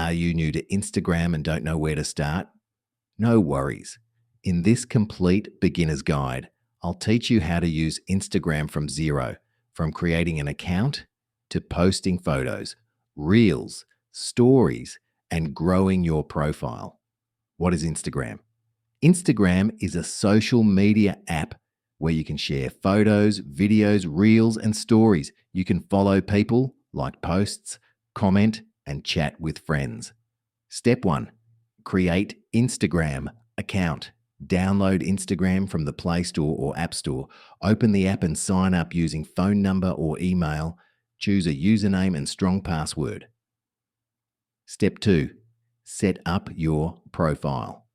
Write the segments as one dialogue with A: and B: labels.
A: Are you new to Instagram and don't know where to start? No worries. In this complete beginner's guide, I'll teach you how to use Instagram from zero, from creating an account to posting photos, reels, stories, and growing your profile. What is Instagram? Instagram is a social media app where you can share photos, videos, reels, and stories. You can follow people, like posts, comment, and chat with friends. Step 1: create Instagram account. Download Instagram from the Play Store or App Store. Open the app and sign up using phone number or email. Choose a username and strong password. Step 2: set up your profile.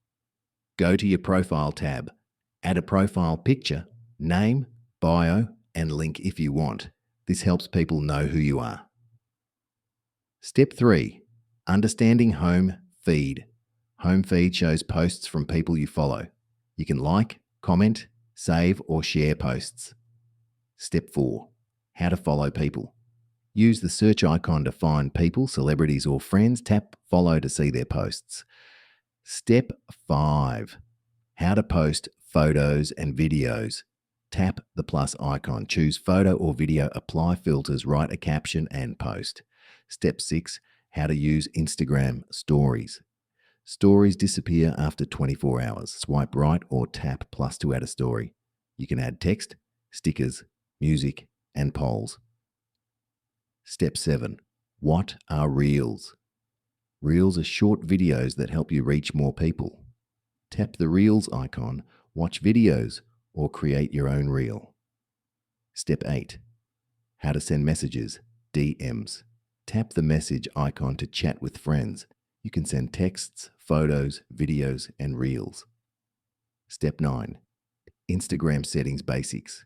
A: Go to your profile tab. Add a profile picture, name, bio, and link if you want. This helps people know who you are. Step 3: understanding home feed. Home feed shows posts from people you follow. You can like, comment, save, or share posts. Step 4: how to follow people. Use the search icon to find people, celebrities, or friends. Tap follow to see their posts. Step 5: how to post photos and videos. Tap the plus icon, choose photo or video, apply filters, write a caption, and post. Step 6: how to use Instagram stories. Stories disappear after 24 hours. Swipe right or tap plus to add a story. You can add text, stickers, music, and polls. Step 7: what are Reels? Reels are short videos that help you reach more people. Tap the Reels icon, watch videos, or create your own reel. Step 8: how to send messages, DMs. Tap the message icon to chat with friends. You can send texts, photos, videos, and reels. Step 9: Instagram settings basics.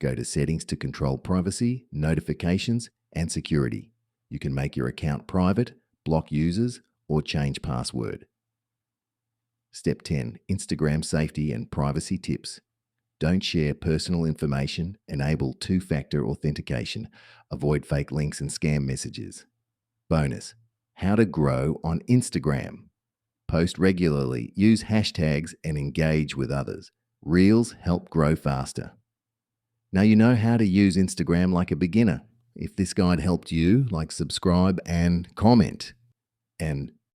A: Go to settings to control privacy, notifications, and security. You can make your account private, block users, or change password. Step 10: Instagram safety and privacy tips. Don't share personal information. Enable two-factor authentication. Avoid fake links and scam messages. Bonus: how to grow on Instagram. Post regularly, use hashtags, and engage with others. Reels help grow faster. Now you know how to use Instagram like a beginner. If this guide helped you, like, subscribe and comment. And